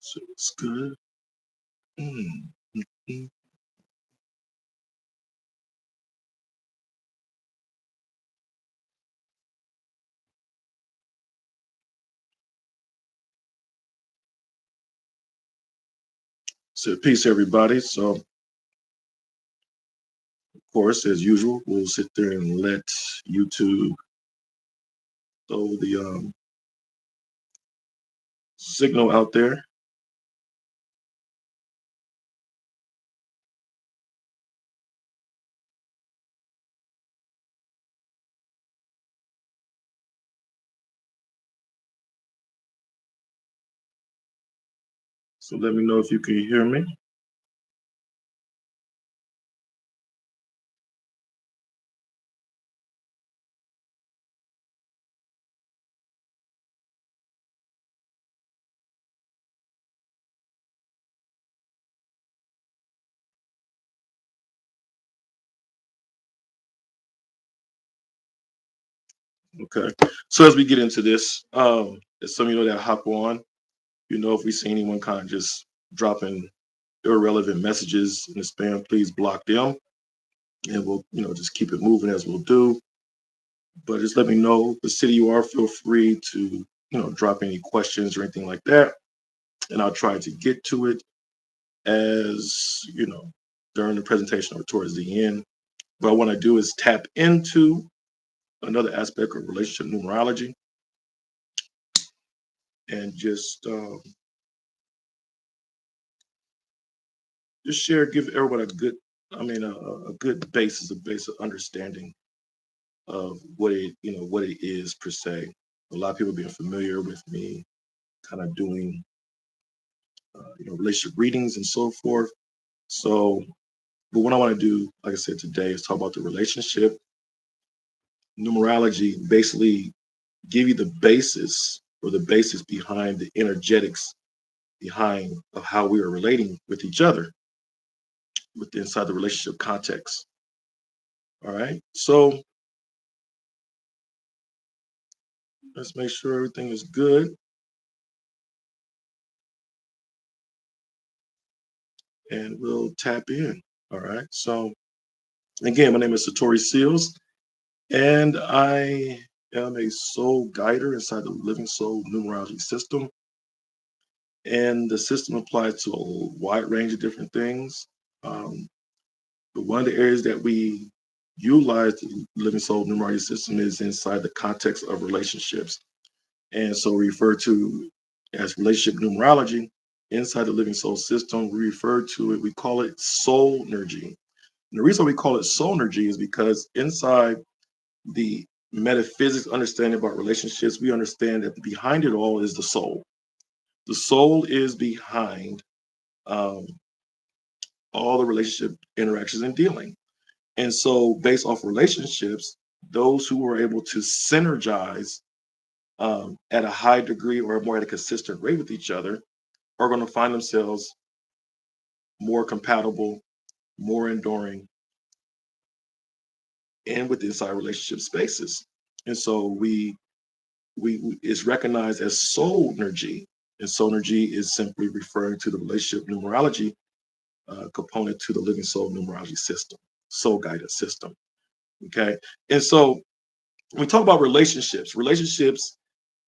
So it's good. Mm, mm. So peace, everybody. So, of course, as usual, we'll sit there and let YouTube throw the signal out there. So let me know if you can hear me. Okay. So as we get into this, as some of you know that hop on, if we see anyone kind of just dropping irrelevant messages in the spam, please block them, and we'll just keep it moving as we'll do. But just let me know the city you are. Feel free to drop any questions or anything like that, and I'll try to get to it as during the presentation or towards the end. What I want to do is tap into another aspect of relationship numerology and just share, give everyone a good, a good basis, a basic understanding of what it is per se. A lot of people being familiar with me, kind of doing, relationship readings and so forth. So, but what I want to do, like I said today, is talk about the relationship numerology. Basically, give you the basis or the basis behind the energetics behind of how we are relating with each other with inside the relationship context. All right. So let's make sure everything is good and we'll tap in. All right. So again, my name is Satori Seals, and I am a soul guider inside the Living Soul Numerology System. And the system applies to a wide range of different things. Um, but one of the areas that we utilize the Living Soul Numerology System is inside the context of relationships. And so we refer to as relationship numerology inside the Living Soul System. We refer to it, we call it soul energy. And the reason we call it soul energy is because inside the metaphysics understanding about relationships, we understand that behind it all is the soul. The soul is behind um, all the relationship interactions and dealing. And so, based off relationships, those who are able to synergize at a high degree or more at a consistent rate with each other are going to find themselves more compatible, more enduring, and with inside relationship spaces. And so we is recognized as soul energy, and soul energy is simply referring to the relationship numerology component to the living soul numerology system, soul guidance system. Okay, and so when we talk about relationships, relationships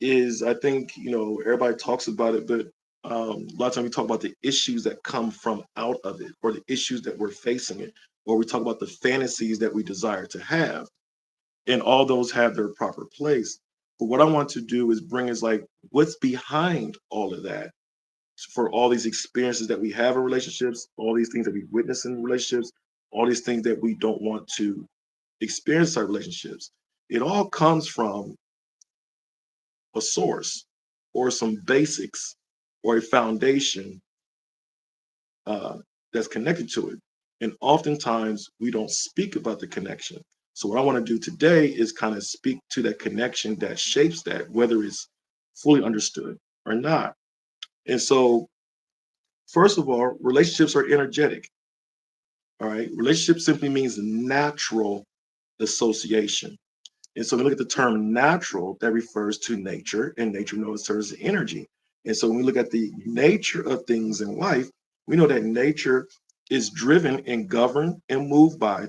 is, I think, everybody talks about it, but a lot of times we talk about the issues that come from out of it, or the issues that we're facing it, or we talk about the fantasies that we desire to have, and all those have their proper place. But what I want to do is bring is like what's behind all of that for all these experiences that we have in relationships, all these things that we witness in relationships, all these things that we don't want to experience our relationships. It all comes from a source or some basics or a foundation uh, that's connected to it. And oftentimes we don't speak about the connection. So, what I want to do today is kind of speak to that connection that shapes that, whether it's fully understood or not. And so, first of all, relationships are energetic. All right. Relationship simply means natural association. And so we look at the term natural, that refers to nature, and nature knows serves as energy. And so when we look at the nature of things in life, we know that nature is driven and governed and moved by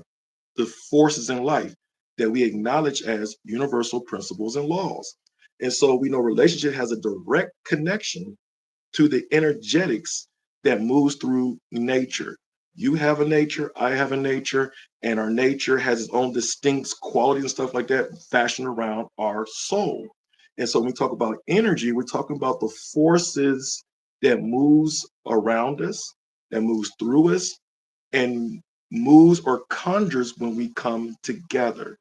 the forces in life that we acknowledge as universal principles and laws. And so we know relationship has a direct connection to the energetics that moves through nature. You have a nature, I have a nature, and our nature has its own distinct qualities and stuff like that fashioned around our soul. And so when we talk about energy, we're talking about the forces that moves around us, that moves through us, and moves or conjures when we come together.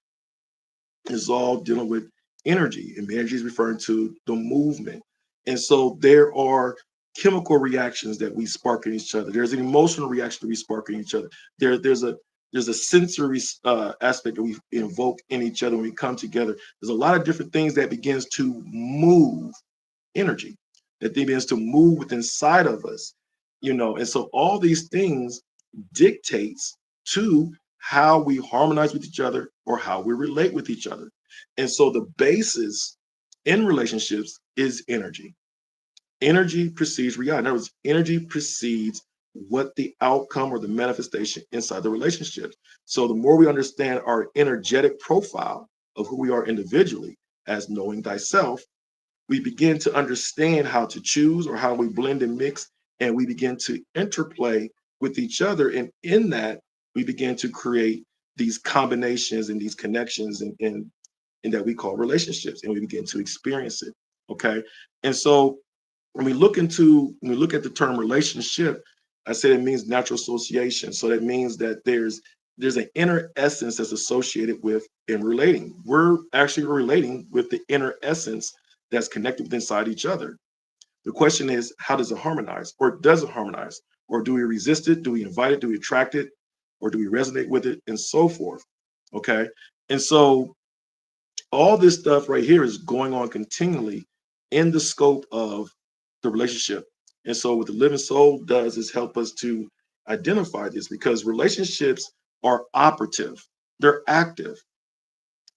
Is all dealing with energy, and energy is referring to the movement. And so there are chemical reactions that we spark in each other. There's an emotional reaction that we spark in each other. There's a sensory aspect that we invoke in each other when we come together. There's a lot of different things that begins to move energy, that begins to move within inside of us, and so all these things dictates to how we harmonize with each other or how we relate with each other. And so the basis in relationships is energy. Energy precedes reality. In other words, energy precedes what the outcome or the manifestation inside the relationship. So the more we understand our energetic profile of who we are individually as knowing thyself, we begin to understand how to choose or how we blend and mix, and we begin to interplay with each other. And in that, we begin to create these combinations and these connections and that we call relationships, and we begin to experience it. Okay. And so when we look at the term relationship, I said it means natural association. So that means that there's an inner essence that's associated with in relating. We're actually relating with the inner essence that's connected with inside each other. The question is, how does it harmonize? Or does it harmonize? Or do we resist it? Do we invite it? Do we attract it? Or do we resonate with it? And so forth. Okay. And so all this stuff right here is going on continually in the scope of the relationship. And so what the living soul does is help us to identify this, because relationships are operative, they're active,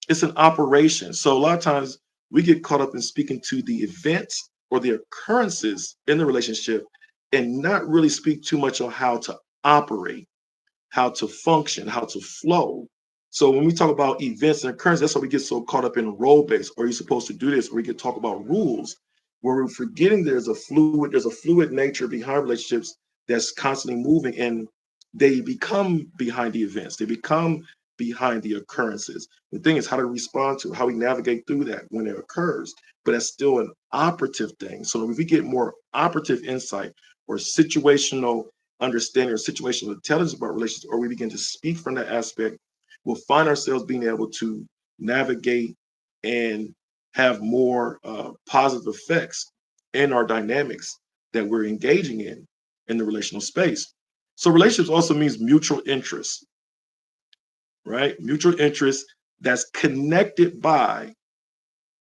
it's an operation. So a lot of times we get caught up in speaking to the events or the occurrences in the relationship and not really speak too much on how to operate, how to function, how to flow. So when we talk about events and occurrences, that's why we get so caught up in role based. Or you're supposed to do this, or we can talk about rules, where we're forgetting there's a fluid nature behind relationships that's constantly moving, and they become behind the events, they become behind the occurrences. The thing is how to respond to, how we navigate through that when it occurs. But that's still an operative thing. So if we get more operative insight or situational understanding or situational intelligence about relationships, or we begin to speak from that aspect, we'll find ourselves being able to navigate and have more positive effects in our dynamics that we're engaging in the relational space. So relationships also means mutual interest, right? Mutual interest that's connected by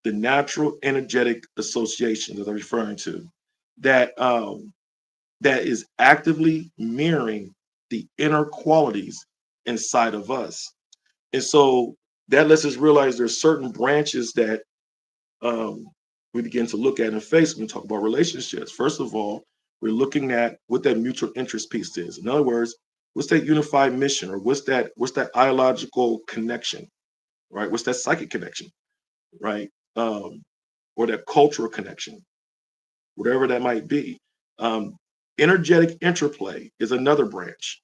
the natural energetic association that I'm referring to, that that is actively mirroring the inner qualities inside of us. And so that lets us realize there's certain branches that um, we begin to look at and face when we talk about relationships. First of all, we're looking at what that mutual interest piece is. In other words, what's that unified mission, or what's that ideological connection, right? What's that psychic connection, right? Or that cultural connection, whatever that might be. Um, Energetic interplay is another branch.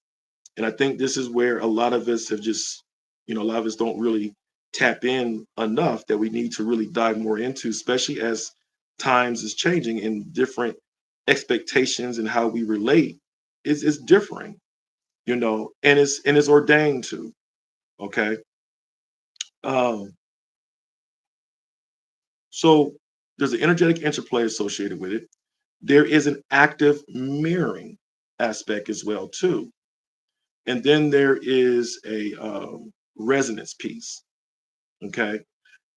And I think this is where a lot of us have just, a lot of us don't really tap in enough, that we need to really dive more into, especially as times is changing and different expectations and how we relate is differing, and it's ordained to. Okay. Um, so there's an energetic interplay associated with it. There is an active mirroring aspect as well too. And then there is a resonance piece. Okay.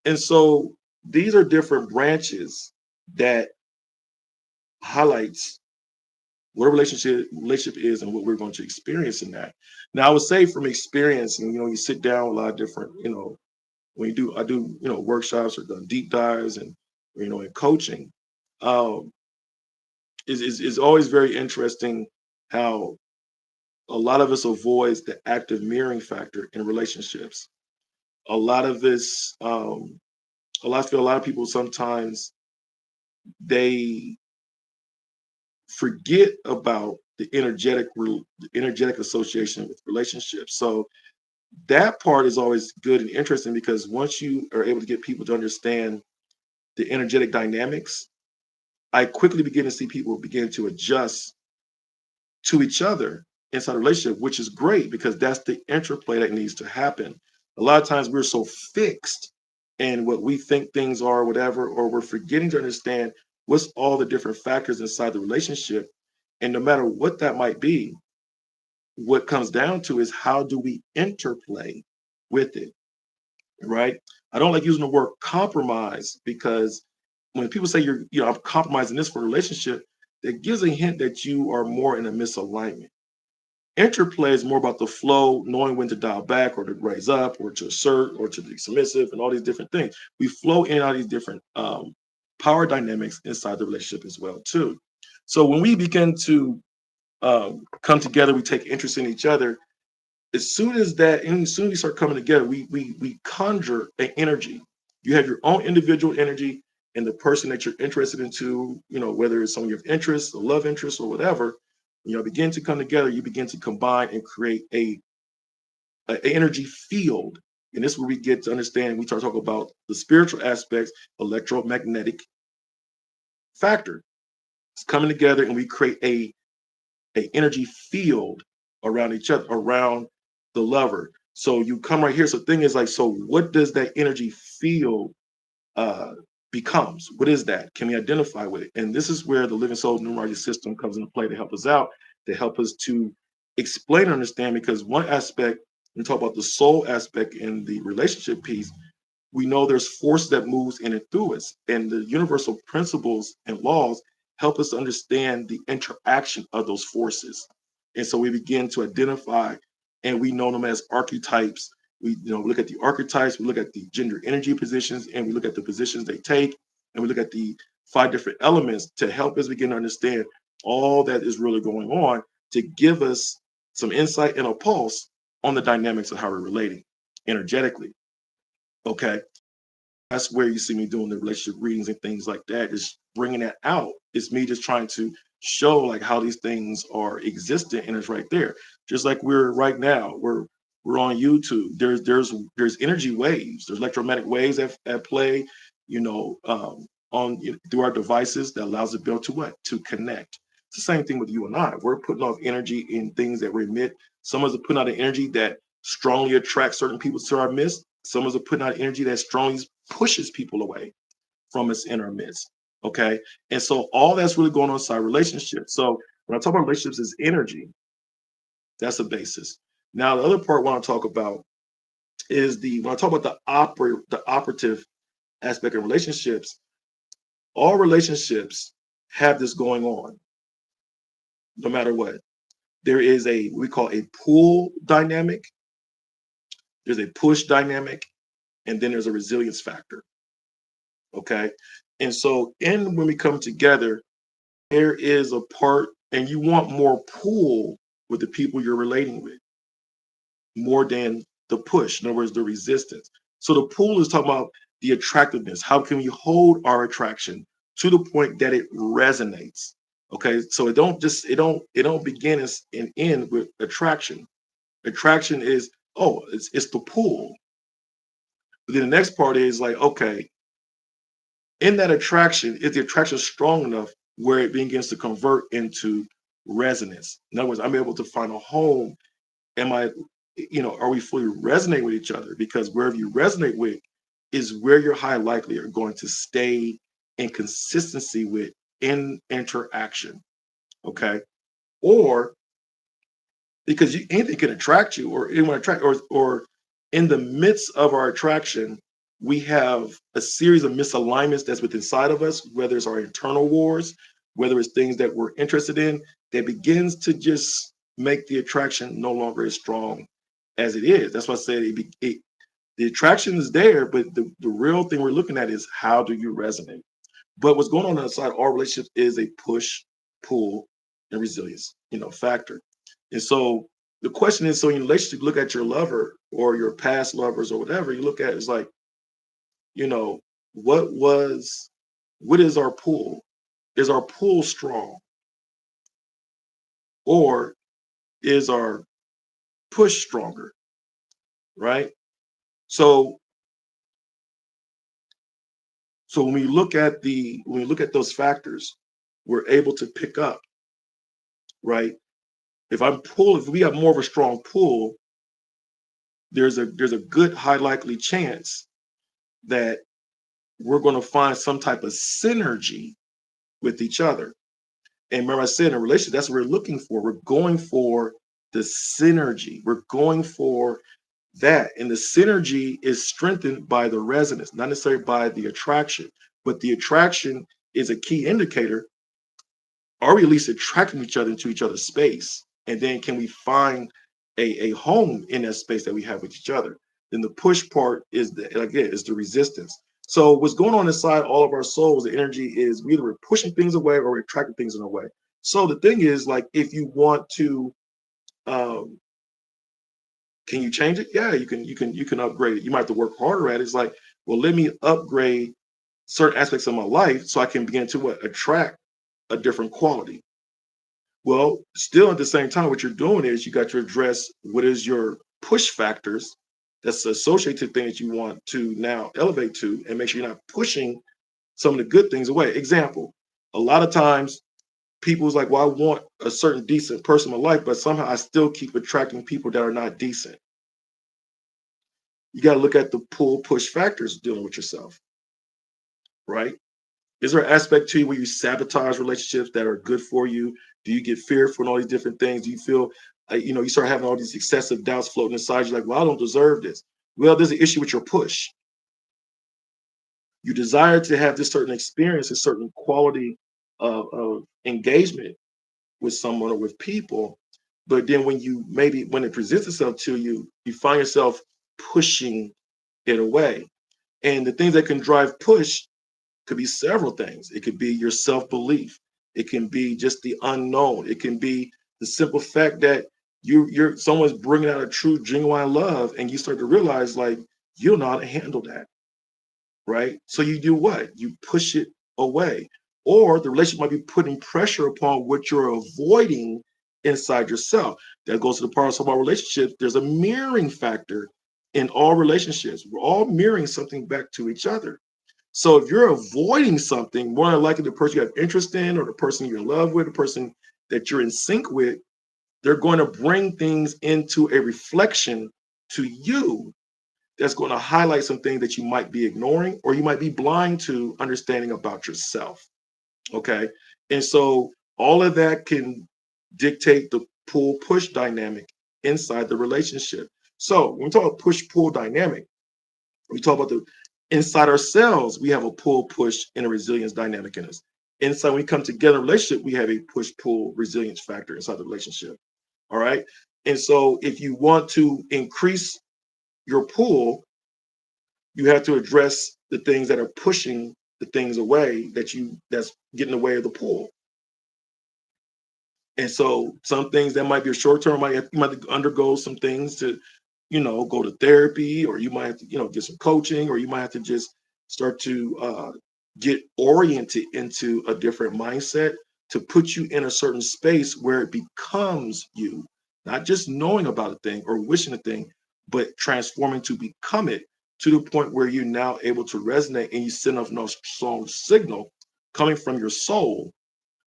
And so these are different branches that highlights what a relationship is and what we're going to experience in that. Now, I would say from experience, and you sit down with a lot of different, when I do, workshops or done deep dives and in coaching. Um, is always very interesting how a lot of us avoids the active mirroring factor in relationships. A lot of this, a lot of people sometimes they forget about the energetic association with relationships. So that part is always good and interesting because once you are able to get people to understand the energetic dynamics, I quickly begin to see people begin to adjust to each other inside a relationship, which is great because that's the interplay that needs to happen. A lot of times we're so fixed in what we think things are, or whatever, or we're forgetting to understand what's all the different factors inside the relationship. And no matter what that might be, what comes down to is how do we interplay with it, right? I don't like using the word compromise because when people say I'm compromising this for a relationship, that gives a hint that you are more in a misalignment. Interplay is more about the flow, knowing when to dial back or to raise up or to assert or to be submissive and all these different things. We flow in and out of these different power dynamics inside the relationship as well too. So when we begin to come together, we take interest in each other. As soon as we start coming together, we conjure an energy. You have your own individual energy, and the person that you're interested into, whether it's someone you have interest, a love interest, or whatever, begin to come together. You begin to combine and create a energy field, and this is where we get to understand. We start talking about the spiritual aspects, electromagnetic factor. It's coming together, and we create a energy field around each other, around the lover. So you come right here. So the thing is like, so what does that energy field uh becomes? What is that? Can we identify with it? And this is where the living soul numerology system comes into play to help us out, to help us to explain and understand. Because one aspect, when we talk about the soul aspect in the relationship piece, we know there's force that moves in and through us, and the universal principles and laws help us to understand the interaction of those forces. And so we begin to identify, and we know them as archetypes. We look at the archetypes, we look at the gender energy positions, and we look at the positions they take, and we look at the 5 different elements to help us begin to understand all that is really going on, to give us some insight and a pulse on the dynamics of how we're relating energetically. Okay, that's where you see me doing the relationship readings and things like that, is bringing that out. It's me just trying to show like how these things are existent, and it's right there. Just like we're right now, we're on YouTube. There's energy waves, there's electromagnetic waves at play, through our devices that allows the bill to what? To connect. It's the same thing with you and I. We're putting off energy in things that we emit. Some of us are putting out an energy that strongly attracts certain people to our midst. Some of us are putting out energy that strongly pushes people away from us in our midst. Okay. And so all that's really going on inside relationships. So when I talk about relationships as energy, that's a basis. Now the other part I want to talk about is when I talk about the operative aspect of relationships, all relationships have this going on, no matter what. There is we call a pull dynamic, there's a push dynamic, and then there's a resilience factor. Okay. And so when we come together, there is a part, and you want more pull with the people you're relating with, more than the push. In other words, the resistance. So the pull is talking about the attractiveness. How can we hold our attraction to the point that it resonates? Okay. So it don't begin and end with attraction. Attraction is, oh, it's the pull. But then the next part is like, okay, in that attraction, is the attraction strong enough where it begins to convert into resonance? In other words, I'm able to find a home. Are we fully resonating with each other? Because wherever you resonate with is where you're high likely are going to stay in consistency with in interaction. Okay. Or because anything can attract you, or anyone attract, or in the midst of our attraction, we have a series of misalignments that's within inside of us, whether it's our internal wars, whether it's things that we're interested in, that begins to just make the attraction no longer as strong as it is. That's why I said the attraction is there, but the real thing we're looking at is how do you resonate. But what's going on inside our relationships is a push pull, and resilience, factor. And so the question is, so in relationship, look at your lover or your past lovers or whatever, you look at it, it's like, you know, what was, what is our pull? Is our pull strong, or is our push stronger? Right. So when we look at those factors, we're able to pick up, right? If we have more of a strong pull, there's a good high likely chance that we're going to find some type of synergy with each other. And remember, I said in a relationship, that's what we're looking for. We're going for the synergy. We're going for that. And the synergy is strengthened by the resonance, not necessarily by the attraction. But the attraction is a key indicator. Are we at least attracting each other into each other's space? And then can we find a home in that space that we have with each other? Then the push part is the resistance. So what's going on inside all of our souls, the energy is we either we're pushing things away or we're attracting things in a way. So the thing is, like, if you want to, um, can you change it? Yeah, you can upgrade it. You might have to work harder at it. It's like, well, let me upgrade certain aspects of my life so I can begin to attract a different quality. Well, still at the same time, what you're doing is you got to address what is your push factors that's associated to things you want to now elevate to, and make sure you're not pushing some of the good things away. Example, a lot of times people's like, well, I want a certain decent person in my life, but somehow I still keep attracting people that are not decent. You got to look at the pull push factors dealing with yourself, right? Is there an aspect to you where you sabotage relationships that are good for you? Do you get fearful and all these different things? Do you feel, you start having all these excessive doubts floating inside you, like, well, I don't deserve this. Well, there's an issue with your push. You desire to have this certain experience, a certain quality of engagement with someone or with people. But then when it presents itself to you, you find yourself pushing it away. And the things that can drive push could be several things. It could be your self-belief. It can be just the unknown. It can be the simple fact that you're someone's bringing out a true genuine love, and you start to realize, like, you don't know how to handle that, right? So you do what? You push it away. Or the relationship might be putting pressure upon what you're avoiding inside yourself. That goes to the part of our relationships. There's a mirroring factor in all relationships. We're all mirroring something back to each other. So if you're avoiding something, more than likely the person you have interest in, or the person you're in love with, the person that you're in sync with, they're going to bring things into a reflection to you that's going to highlight some things that you might be ignoring, or you might be blind to understanding about yourself. Okay. And so all of that can dictate the pull push dynamic inside the relationship. So when we talk about push pull dynamic, we talk about the inside ourselves, we have a pull push and a resilience dynamic in us. Inside, when we come together in a relationship, we have a push pull resilience factor inside the relationship. All right. And so if you want to increase your pull, you have to address the things that are pushing the things away that's getting in the way of the pull. And so some things that might be a short term, you might undergo some things to, go to therapy, or you might have to, get some coaching, or you might have to just start to get oriented into a different mindset to put you in a certain space where it becomes you, not just knowing about a thing or wishing a thing, but transforming to become it, to the point where you're now able to resonate and you send off no strong signal coming from your soul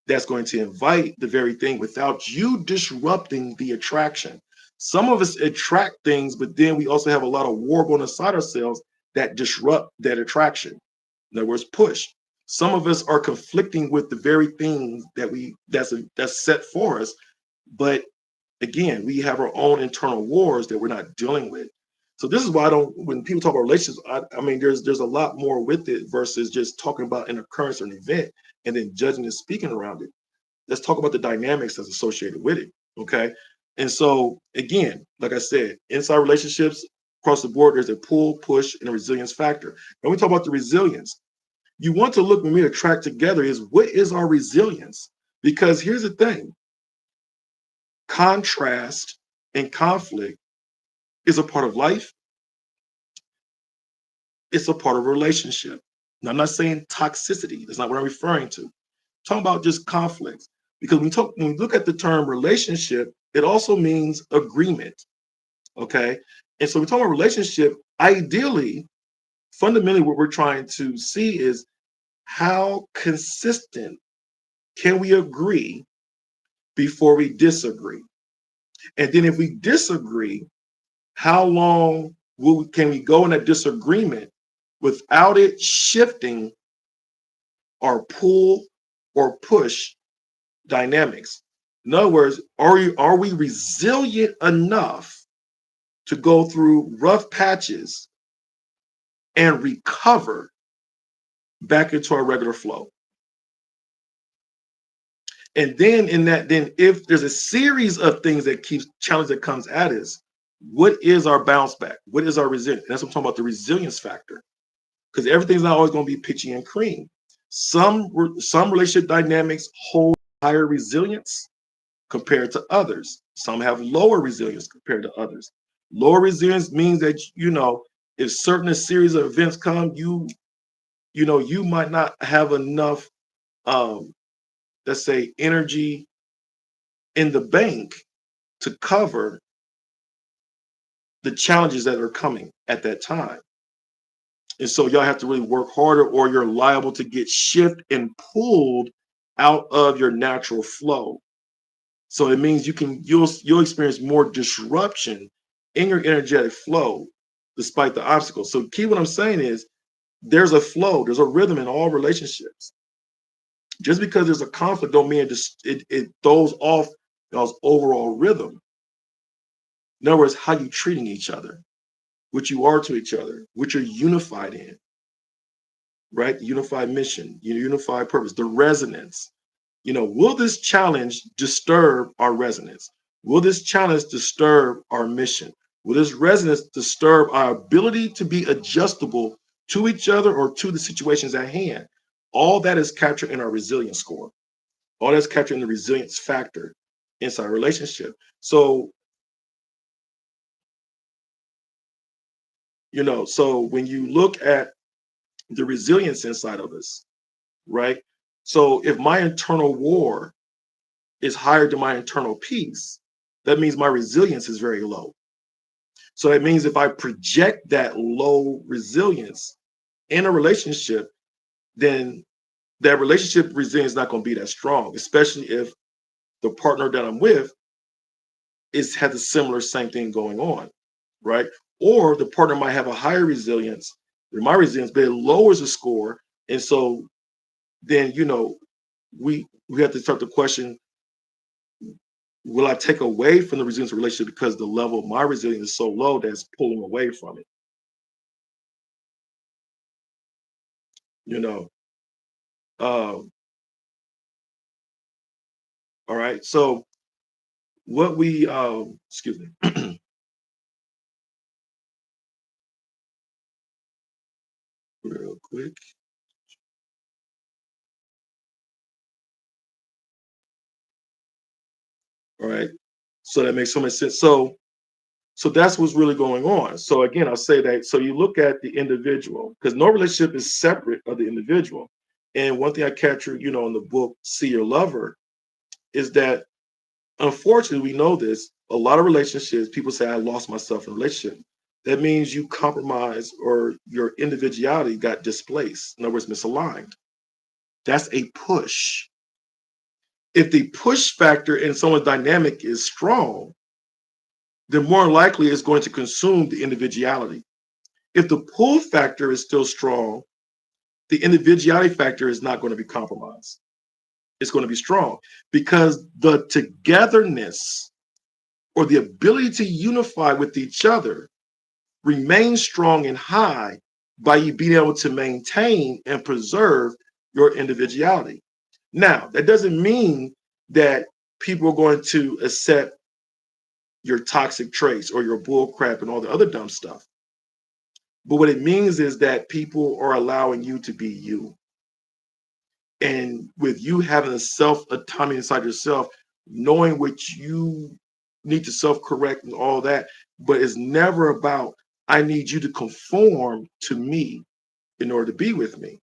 that's going to invite the very thing without you disrupting the attraction. Some of us attract things, but then we also have a lot of war going inside ourselves that disrupt that attraction. In other words, push. Some of us are conflicting with the very thing that's set for us, but again, we have our own internal wars that we're not dealing with. So this is why I don't. When people talk about relationships, I mean, there's a lot more with it versus just talking about an occurrence or an event and then judging and speaking around it. Let's talk about the dynamics that's associated with it. Okay. And so again, like I said, inside relationships across the board, there's a pull, push, and a resilience factor. And we talk about the resilience. You want to look when we attract together is what is our resilience? Because here's the thing, contrast and conflict is a part of life, it's a part of a relationship. Now, I'm not saying toxicity, that's not what I'm referring to. I'm talking about just conflicts. Because when we look at the term relationship, it also means agreement. Okay. And so we're talking about relationship. Ideally, fundamentally, what we're trying to see is how consistent can we agree before we disagree? And then if we disagree, how long can we go in that disagreement without it shifting our pull or push dynamics? In other words, are we resilient enough to go through rough patches and recover back into our regular flow? And then if there's a series of things that keeps challenge that comes at us, what is our bounce back? What is our resilience? And that's what I'm talking about, the resilience factor. Because everything's not always going to be pitchy and cream. Some relationship dynamics hold higher resilience compared to others. Some have lower resilience compared to others. Lower resilience means that if certain a series of events come, you might not have enough let's say energy in the bank to cover the challenges that are coming at that time. And so y'all have to really work harder, or you're liable to get shift and pulled out of your natural flow. So it means you'll experience more disruption in your energetic flow despite the obstacles. So key what I'm saying is there's a flow, there's a rhythm in all relationships. Just because there's a conflict don't mean it throws off y'all's overall rhythm. In other words, how you treating each other, what you are to each other, what you're unified in, right? The unified mission, your unified purpose, the resonance. Will this challenge disturb our resonance? Will this challenge disturb our mission? Will this resonance disturb our ability to be adjustable to each other or to the situations at hand? All that is captured in our resilience score. All that's captured in the resilience factor inside a relationship. So, so when you look at the resilience inside of us, right? So if my internal war is higher than my internal peace, that means my resilience is very low. So that means if I project that low resilience in a relationship, then that relationship resilience is not going to be that strong, especially if the partner that I'm with has a similar same thing going on, right? Or the partner might have a higher resilience than my resilience, but it lowers the score. And so then, we have to start to question, will I take away from the resilience relationship because the level of my resilience is so low that it's pulling away from it? You know. Um, all right. So what we excuse me, real quick. All right. So that makes so much sense. So that's what's really going on. So again, I'll say that. So you look at the individual, because no relationship is separate of the individual. And one thing I captured, in the book See Your Lover, is that unfortunately we know this. A lot of relationships, people say, I lost myself in a relationship. That means you compromise or your individuality got displaced. In other words, misaligned. That's a push. If the push factor in someone's dynamic is strong, then more likely it's going to consume the individuality. If the pull factor is still strong, the individuality factor is not going to be compromised. It's going to be strong because the togetherness or the ability to unify with each other remains strong and high by you being able to maintain and preserve your individuality. Now, that doesn't mean that people are going to accept your toxic traits or your bull crap and all the other dumb stuff. But what it means is that people are allowing you to be you. And with you having a self autonomy inside yourself, knowing what you need to self correct and all that, but it's never about, I need you to conform to me in order to be with me.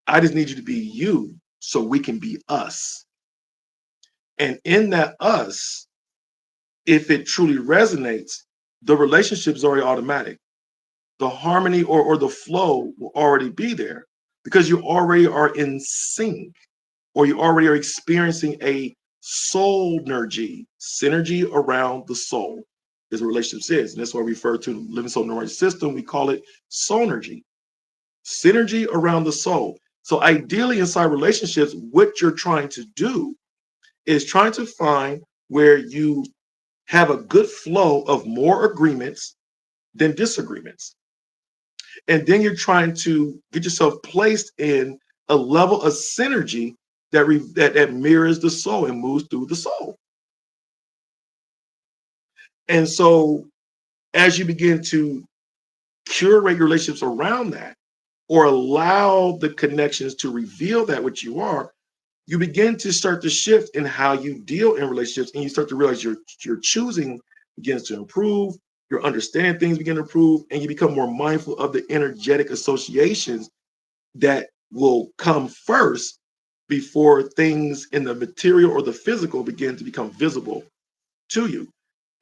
I just need you to be you so we can be us. And in that us, if it truly resonates, the relationship is already automatic. The harmony or the flow will already be there because you already are in sync, or you already are experiencing a soul synergy around the soul is what relationships is. And that's why we refer to the living soul neurology system. We call it synergy around the soul. So ideally inside relationships, what you're trying to do is trying to find where you have a good flow of more agreements than disagreements. And then you're trying to get yourself placed in a level of synergy that mirrors the soul and moves through the soul. And so as you begin to curate your relationships around that, or allow the connections to reveal that which you are, you begin to start to shift in how you deal in relationships, and you start to realize your choosing begins to improve, your understanding things begin to improve, and you become more mindful of the energetic associations that will come first before things in the material or the physical begin to become visible to you.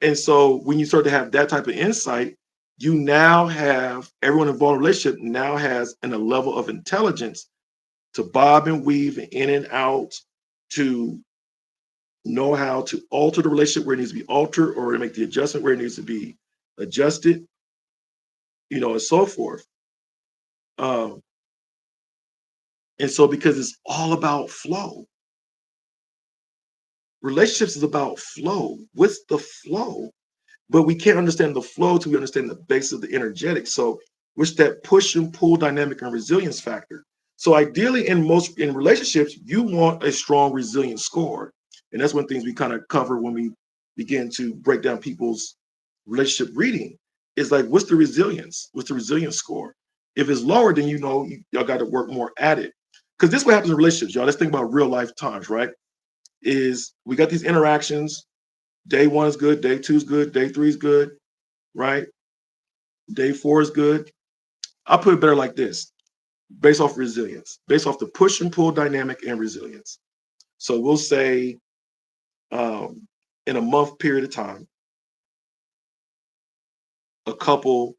And so when you start to have that type of insight, you now have everyone involved in a relationship now has a level of intelligence to bob and weave and in and out, to know how to alter the relationship where it needs to be altered, or to make the adjustment where it needs to be adjusted, and so forth. Um, and so because it's all about flow, relationships is about flow. What's the flow? But we can't understand the flow till we understand the base of the energetic. So, which that push and pull dynamic and resilience factor. So, ideally, in relationships, you want a strong resilience score, and that's one things we kind of cover when we begin to break down people's relationship reading. Is like, what's the resilience? What's the resilience score? If it's lower, then y'all got to work more at it. Because this is what happens in relationships, y'all. Let's think about real life times, right? Is we got these interactions. Day one is good, day two is good, day three is good, right? Day four is good. I'll put it better like this, based off resilience, based off the push and pull dynamic and resilience. So we'll say in a month period of time, a couple,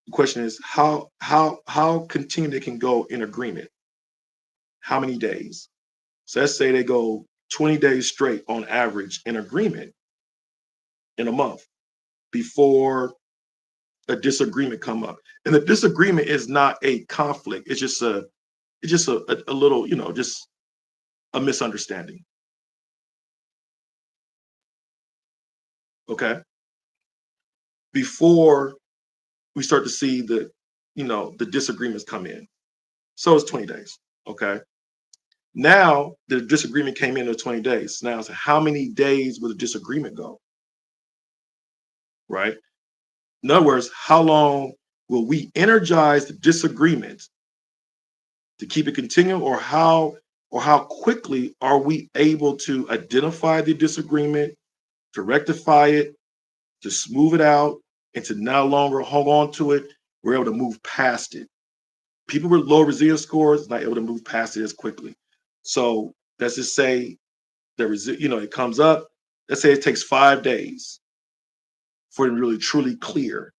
the question is how continued they can go in agreement. How many days? So let's say they go 20 days straight on average in agreement in a month before a disagreement come up. And the disagreement is not a conflict. It's just a little, just a misunderstanding. Okay. Before we start to see the disagreements come in. So it's 20 days. Okay. Now the disagreement came in 20 days. Now it's how many days will the disagreement go? Right. In other words, how long will we energize the disagreement to keep it continuing, or how quickly are we able to identify the disagreement, to rectify it, to smooth it out, and to no longer hold on to it? We're able to move past it. People with low resilience scores not able to move past it as quickly. So let's just say it comes up. Let's say it takes 5 days for them to really truly clear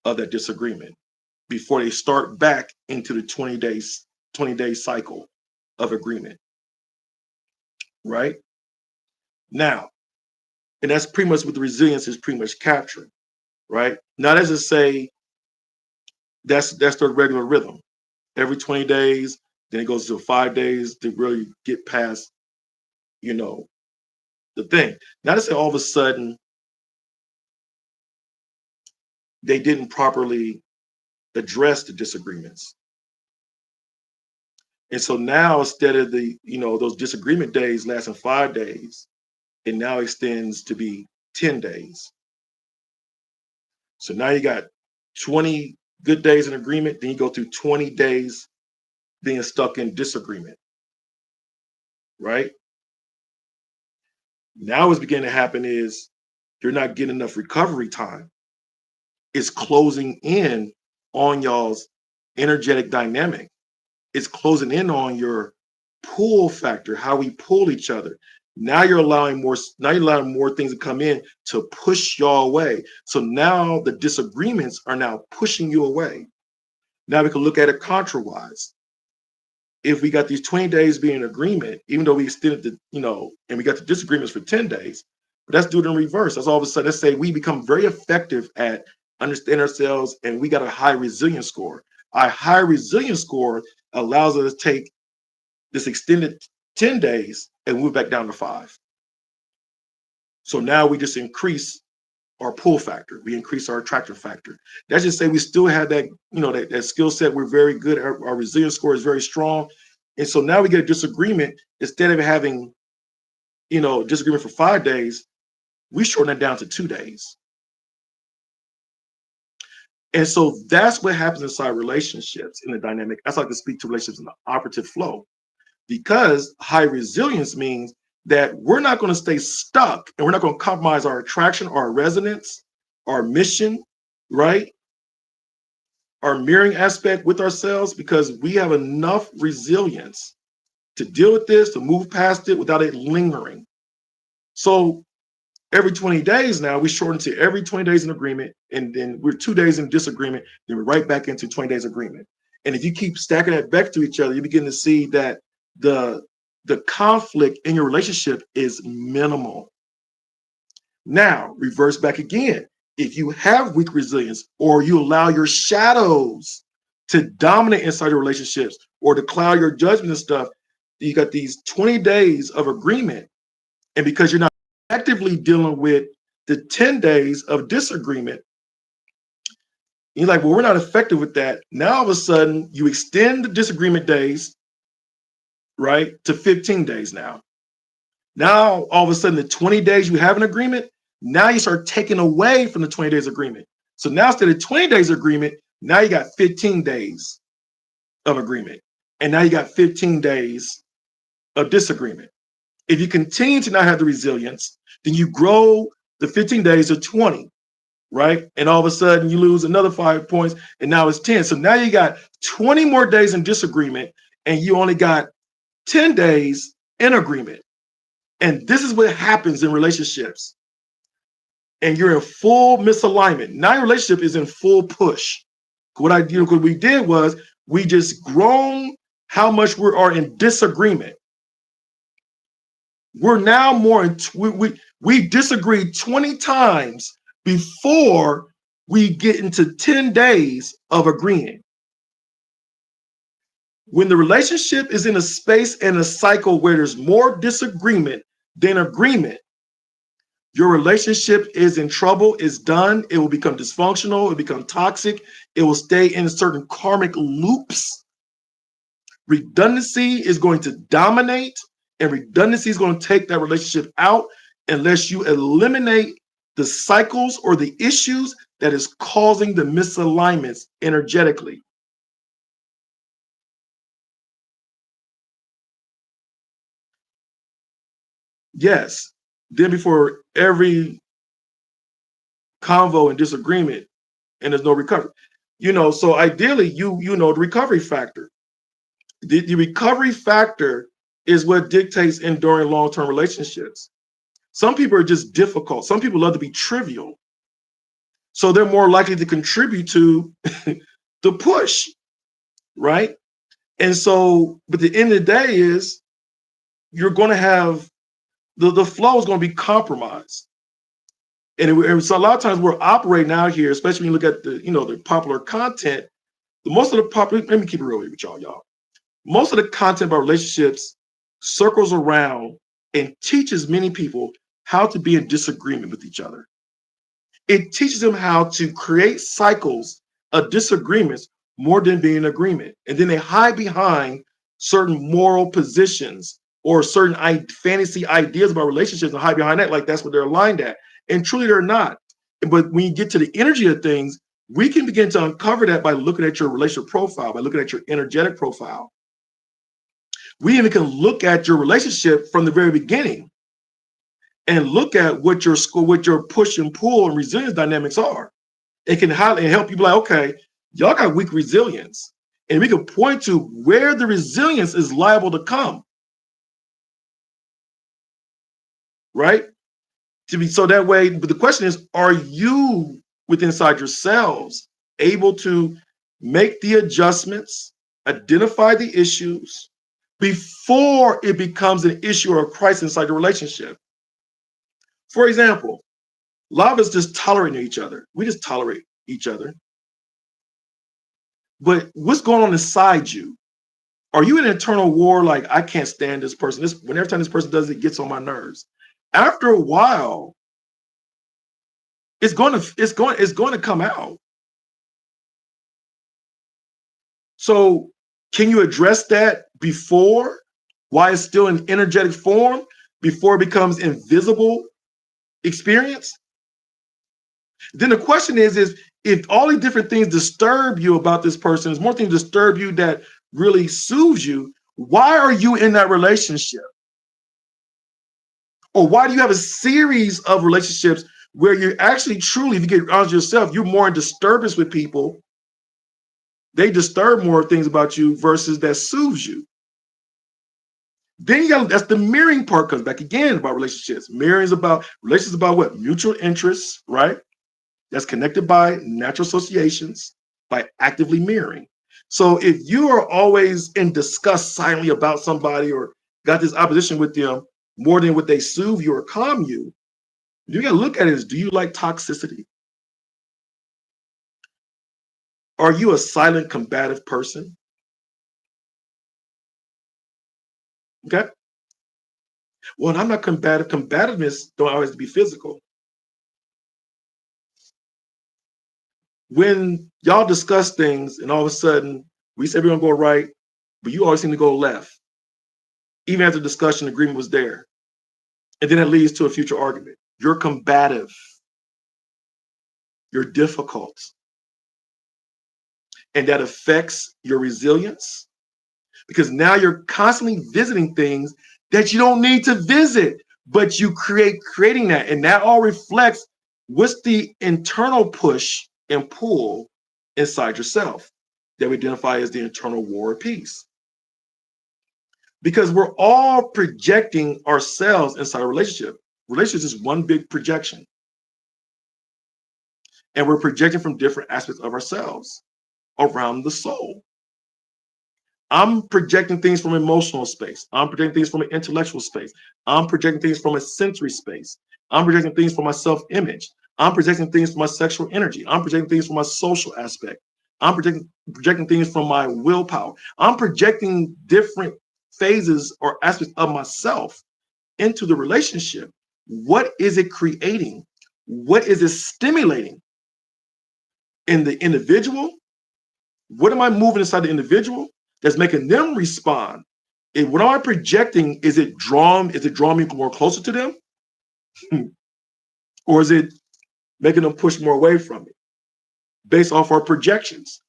of that disagreement before they start back into the 20-day cycle of agreement. Right now, and that's pretty much what the resilience is pretty much capturing. Right now, let's just say that's their regular rhythm. Every 20 days, then it goes to 5 days to really get past, you know, the thing. Not to say all of a sudden they didn't properly address the disagreements. And so now instead of those disagreement days lasting 5 days, it now extends to be 10 days. So now you got 20 good days in agreement, then you go through 20 days being stuck in disagreement, right? Now what's beginning to happen is you're not getting enough recovery time. It's closing in on y'all's energetic dynamic. It's closing in on your pull factor, how we pull each other. Now you're allowing more things to come in to push y'all away. So now the disagreements are now pushing you away. Now we can look at it contra-wise. If we got these 20 days being in agreement, even though we extended the, and we got the disagreements for 10 days, but let's do it in reverse. That's all of a sudden, let's say we become very effective at understanding ourselves and we got a high resilience score. Our high resilience score allows us to take this extended 10 days and move back down to 5. So now we just increase our pull factor. We increase our attraction factor. That's just say we still have that, that skill set. We're very good. Our resilience score is very strong. And so now we get a disagreement. Instead of having, disagreement for 5 days, we shorten it down to 2 days. And so that's what happens inside relationships in the dynamic. That's like to speak to relationships in the operative flow, because high resilience means that we're not going to stay stuck and we're not going to compromise our attraction, our resonance, our mission, right? Our mirroring aspect with ourselves, because we have enough resilience to deal with this, to move past it without it lingering. So every 20 days now, we shorten to every 20 days in agreement, and then we're 2 days in disagreement, then we're right back into 20 days agreement. And if you keep stacking that back to each other, you begin to see that the conflict in your relationship is minimal. Now, reverse back again. If you have weak resilience, or you allow your shadows to dominate inside your relationships or to cloud your judgment and stuff, you got these 20 days of agreement. And because you're not actively dealing with the 10 days of disagreement, you're like, well, we're not effective with that. Now, all of a sudden, you extend the disagreement days, right, to 15 days now. Now, all of a sudden, the 20 days you have an agreement, now you start taking away from the 20 days agreement. So now instead of 20 days agreement, now you got 15 days of agreement. And now you got 15 days of disagreement. If you continue to not have the resilience, then you grow the 15 days to 20, right? And all of a sudden you lose another 5 points, and now it's 10. So now you got 20 more days in disagreement, and you only got 10 days in agreement. And this is what happens in relationships. And you're in full misalignment. Now your relationship is in full push. What we did was we just grown how much we are in disagreement. We're now more in, we disagreed 20 times before we get into 10 days of agreeing. When the relationship is in a space and a cycle where there's more disagreement than agreement, your relationship is in trouble, is done, it will become dysfunctional, it will become toxic, it will stay in certain karmic loops. Redundancy is going to dominate, and redundancy is going to take that relationship out unless you eliminate the cycles or the issues that is causing the misalignments energetically. Yes. Then before every convo and disagreement, and there's no recovery. So ideally, you know the recovery factor. The recovery factor is what dictates enduring long-term relationships. Some people are just difficult. Some people love to be trivial. So they're more likely to contribute to the push, right? And so, but the end of the day is you're going to have the flow is going to be compromised. And so a lot of times we're operating out here, especially when you look at the popular content. Most of the popular, let me keep it real with y'all. Most of the content about relationships circles around and teaches many people how to be in disagreement with each other. It teaches them how to create cycles of disagreements more than being in agreement. And then they hide behind certain moral positions or certain fantasy ideas about relationships and hide behind that like that's what they're aligned at. And truly they're not. But when you get to the energy of things, We can begin to uncover that by looking at your relationship profile, by looking at your energetic profile. We even can look at your relationship from the very beginning and look at what your push and pull and resilience dynamics are. It can highlight and help you be like, okay, y'all got weak resilience. And we can point to where the resilience is liable to come. Right? So that way, but the question is, are you within inside yourselves able to make the adjustments, identify the issues before it becomes an issue or a crisis inside the relationship? For example, a lot of us just tolerate each other. We just tolerate each other. But what's going on inside you? Are you in an internal war like, I can't stand this person? Every time this person does it, gets on my nerves. After a while, it's going to come out. So can you address that before, while it's still in energetic form, before it becomes invisible experience? Then the question is if all these different things disturb you about this person, there's more things disturb you that really soothes you, why are you in that relationship? Or why do you have a series of relationships where you're actually truly, if you get honest with yourself, you're more in disturbance with people. They disturb more things about you versus that soothes you. Then that's the mirroring part comes back again about relationships. Mirroring is about relationships about what? Mutual interests, right? That's connected by natural associations, by actively mirroring. So if you are always in disgust silently about somebody or got this opposition with them more than what they soothe you or calm you, you got to look at it as, do you like toxicity? Are you a silent combative person? Okay. Well, I'm not combative. Combativeness don't always be physical. When y'all discuss things and all of a sudden we say we're gonna go right, but you always seem to go left, even after discussion, agreement was there. And then it leads to a future argument. You're combative. You're difficult. And that affects your resilience because now you're constantly visiting things that you don't need to visit, but you creating that. And that all reflects what's the internal push and pull inside yourself that we identify as the internal war or peace. Because we're all projecting ourselves inside a relationship. Relationships is one big projection. And we're projecting from different aspects of ourselves around the soul. I'm projecting things from emotional space. I'm projecting things from an intellectual space. I'm projecting things from a sensory space. I'm projecting things from my self-image. I'm projecting things from my sexual energy. I'm projecting things from my social aspect. I'm projecting things from my willpower. I'm projecting different phases or aspects of myself into the relationship. What is it creating? What is it stimulating in the individual? What am I moving inside the individual that's making them respond? And what am I projecting? Is it drawing me more closer to them? Or is it making them push more away from it based off our projections?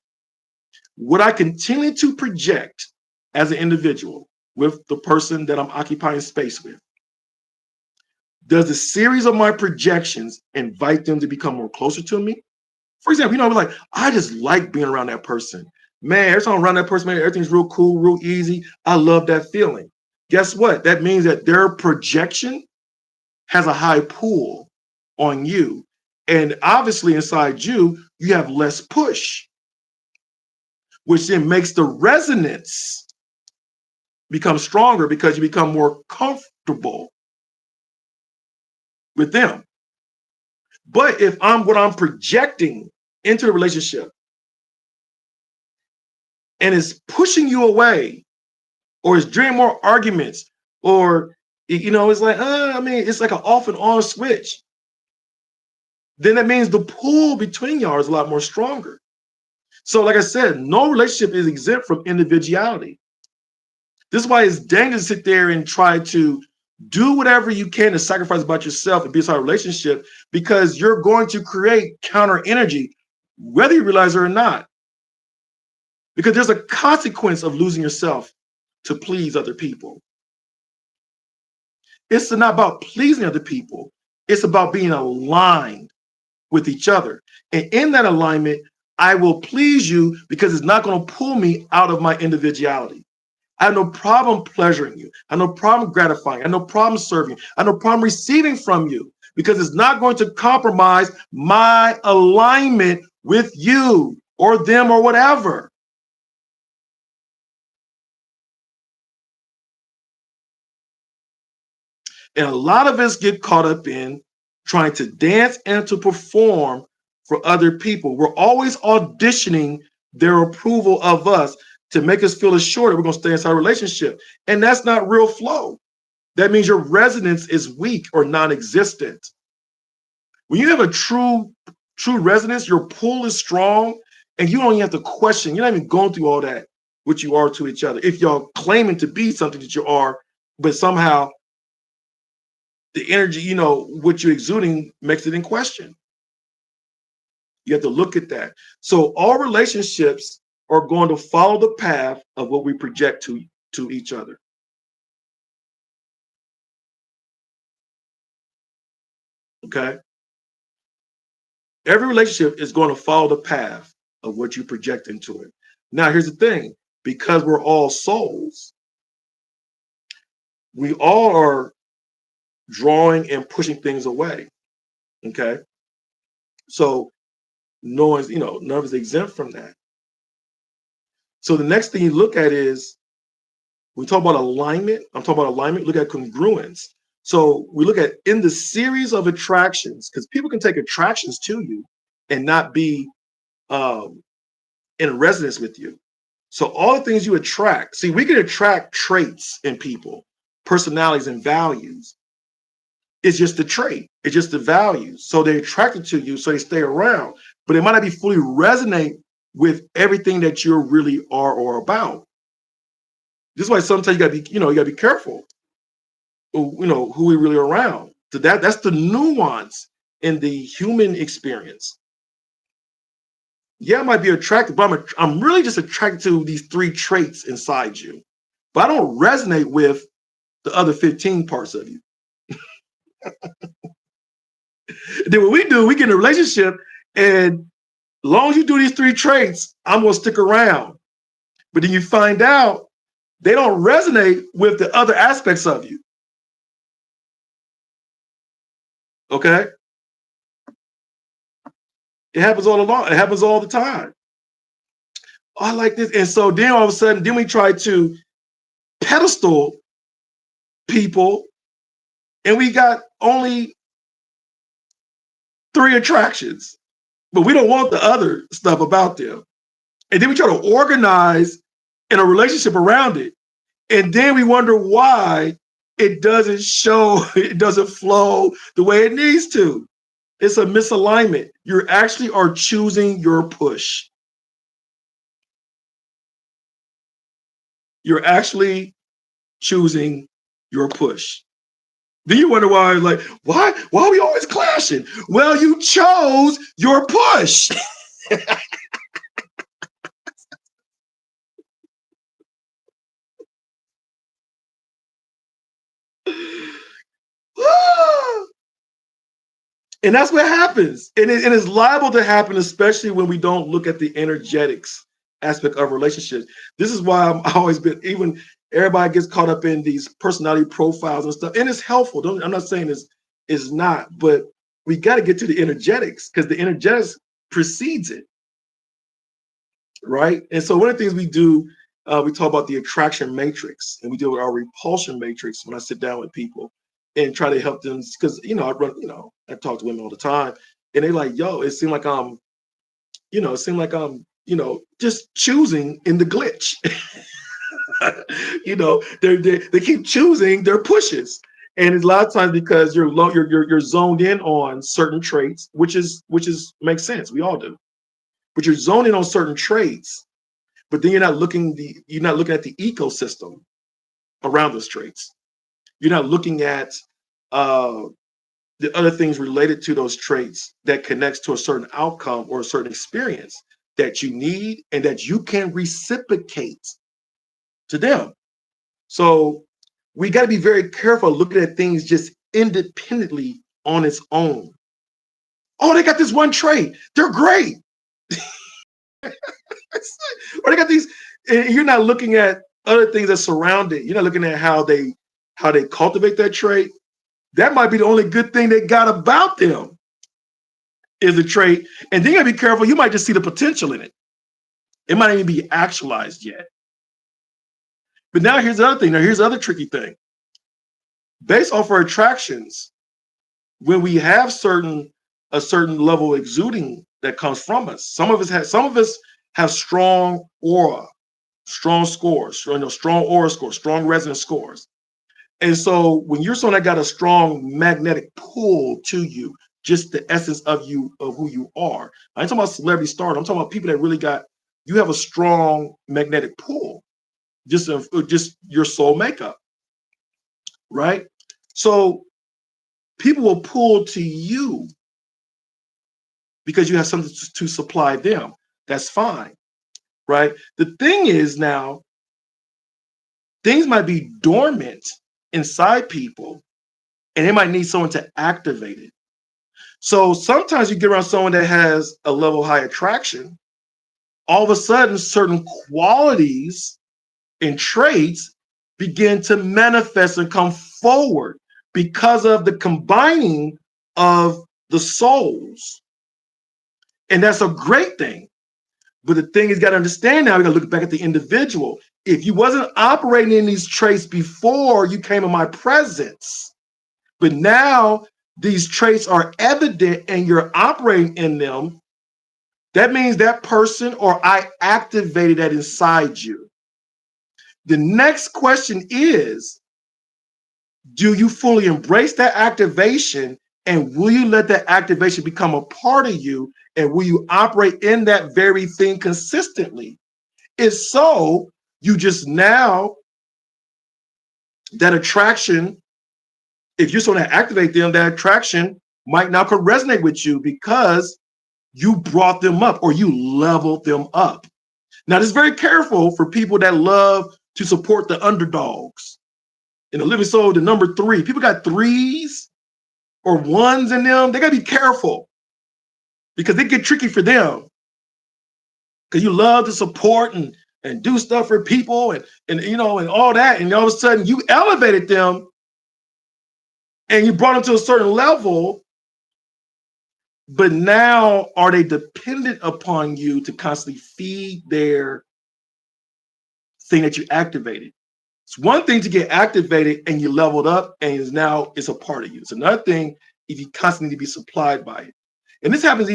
What I continue to project as an individual with the person that I'm occupying space with, does the series of my projections invite them to become more closer to me? For example, like, I just like being around that person. Man, every time I'm around that person, man, everything's real cool, real easy. I love that feeling. Guess what? That means that their projection has a high pull on you. And obviously inside you, you have less push, which then makes the resonance become stronger because you become more comfortable with them. But if what I'm projecting into the relationship and is pushing you away, or is during more arguments, or it's like, it's like an off and on switch, then that means the pull between y'all is a lot more stronger. So like I said, no relationship is exempt from individuality. This is why it's dangerous to sit there and try to do whatever you can to sacrifice about yourself and be inside a relationship, because you're going to create counter energy. whether you realize it or not, because there's a consequence of losing yourself to please other people. It's not about pleasing other people. It's about being aligned with each other. And in that alignment, I will please you because it's not going to pull me out of my individuality. I have no problem pleasuring you. I have no problem gratifying. I have no problem serving. I have no problem receiving from you because it's not going to compromise my alignment with you or them or whatever. And a lot of us get caught up in trying to dance and to perform for other people. We're always auditioning their approval of us to make us feel assured that we're going to stay inside a relationship. And that's not real flow. That means your resonance is weak or non-existent. When you have a true resonance, your pull is strong, and you don't even have to question. You're not even going through all that, what you are to each other. If y'all claiming to be something that you are, but somehow the energy, what you're exuding makes it in question. You have to look at that. So all relationships are going to follow the path of what we project to each other. Okay? Every relationship is going to follow the path of what you project into it. Now, here's the thing. Because we're all souls, we all are drawing and pushing things away. Okay? So no one's, none of us exempt from that. So the next thing you look at is, we talk about alignment. I'm talking about alignment. Look at congruence. So we look at in the series of attractions, because people can take attractions to you and not be in resonance with you. So all the things you attract, see, we can attract traits in people, personalities and values. It's just the trait. It's just the values. So they're attracted to you, so they stay around. But it might not be fully resonate with everything that you really are or about. This is why sometimes you gotta be careful. Who we really are around. So that's the nuance in the human experience. Yeah, I might be attracted, but I'm really just attracted to these 3 traits inside you. But I don't resonate with the other 15 parts of you. Then what we do, we get in a relationship, and as long as you do these 3 traits, I'm gonna stick around. But then you find out they don't resonate with the other aspects of you. Okay? It happens all along. It happens all the time. Oh, I like this. And so then all of a sudden, then we try to pedestal people, and we got only 3 attractions, but we don't want the other stuff about them. And then we try to organize in a relationship around it. And then we wonder why it doesn't show, it doesn't flow the way it needs to. It's a misalignment. You actually are choosing your push. You're actually choosing your push. Then you wonder why are we always clashing? Well, you chose your push. And that's what happens. And it's liable to happen, especially when we don't look at the energetics aspect of relationships. This is why I've always been, even everybody gets caught up in these personality profiles and stuff. And it's helpful. I'm not saying it's not, but we got to get to the energetics because the energetics precedes it. Right. And so one of the things we do, we talk about the attraction matrix, and we deal with our repulsion matrix when I sit down with people and try to help them, because I talk to women all the time, and they're like, yo, it seemed like I'm just choosing in the glitch. They keep choosing their pushes. And it's a lot of times because you're zoned in on certain traits, which makes sense. We all do. But you're zoning on certain traits, but then you're not looking at the ecosystem around those traits. You're not looking at the the other things related to those traits that connects to a certain outcome or a certain experience that you need and that you can reciprocate to them. So we got to be very careful looking at things just independently on its own. Oh, they got this one trait. They're great. Or they got these, and you're not looking at other things that surround it. You're not looking at how they cultivate that trait. That might be the only good thing they got about them is a trait. And then you gotta be careful. You might just see the potential in it. It might even be actualized yet. But now here's the other thing. Now here's the other tricky thing. Based off our attractions, when we have a certain level of exuding that comes from us, some of us have strong aura, strong scores, strong aura scores, strong resonance scores. And so when you're someone that got a strong magnetic pull to you, just the essence of you, of who you are. I ain't talking about celebrity stardom. I'm talking about people that really you have a strong magnetic pull, just your soul makeup, right? So people will pull to you because you have something to supply them. That's fine, right? The thing is now, things might be dormant inside people and they might need someone to activate it. So sometimes you get around someone that has a level of high attraction, all of a sudden certain qualities and traits begin to manifest and come forward because of the combining of the souls. And that's a great thing. But the thing is, you got to understand now, we got to look back at the individual. If you wasn't operating in these traits before you came in my presence, but now these traits are evident and you're operating in them, that means that person or I activated that inside you. The next question is, do you fully embrace that activation, and will you let that activation become a part of you, and will you operate in that very thing consistently? If so, you just now, that attraction, if you're someone to activate them, that attraction might now could resonate with you because you brought them up or you leveled them up. Now, this is very careful for people that love to support the underdogs. In the living soul, the number 3, people got 3s or 1s in them. They got to be careful because they get tricky for them. Because you love to support and do stuff for people and all that. And all of a sudden you elevated them and you brought them to a certain level. But now are they dependent upon you to constantly feed their thing that you activated? It's one thing to get activated and you leveled up and it's a part of you. It's another thing if you constantly need to be supplied by it. And this happens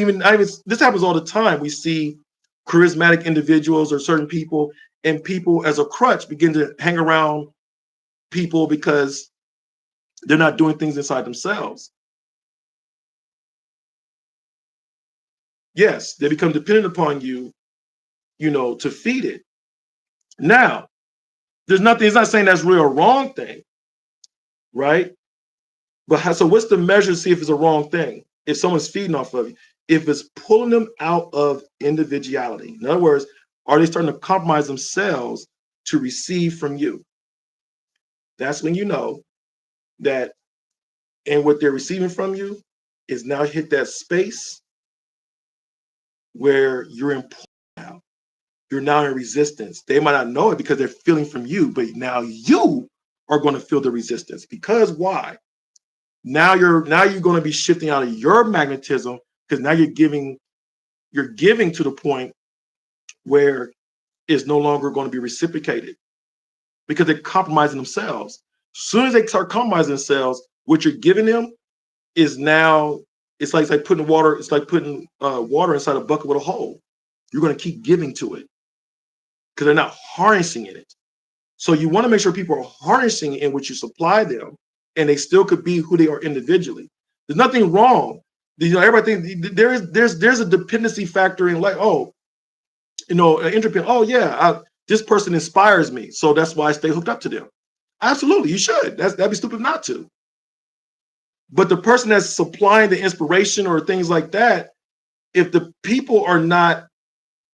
this happens all the time. We see charismatic individuals or certain people, and people as a crutch begin to hang around people because they're not doing things inside themselves. Yes, they become dependent upon you, to feed it. Now, it's not saying that's really a wrong thing, right? But so what's the measure to see if it's a wrong thing? If someone's feeding off of you, if it's pulling them out of individuality. In other words, are they starting to compromise themselves to receive from you? That's when you know that, and what they're receiving from you is now hit that space where you're in now. You're now in resistance. They might not know it because they're feeling from you, but now you are going to feel the resistance. Because why? Now you're going to be shifting out of your magnetism because now you're giving to the point where it's no longer going to be reciprocated because they're compromising themselves. As soon as they start compromising themselves, what you're giving them is now, it's like putting water inside a bucket with a hole. You're going to keep giving to it because they're not harnessing in it. So you want to make sure people are harnessing in what you supply them, and they still could be who they are individually. There's nothing wrong. Everybody thinks there's a dependency factor in, like, this person inspires me, so that's why I stay hooked up to them. Absolutely, you should. That'd be stupid not to. But the person that's supplying the inspiration or things like that, if the people are not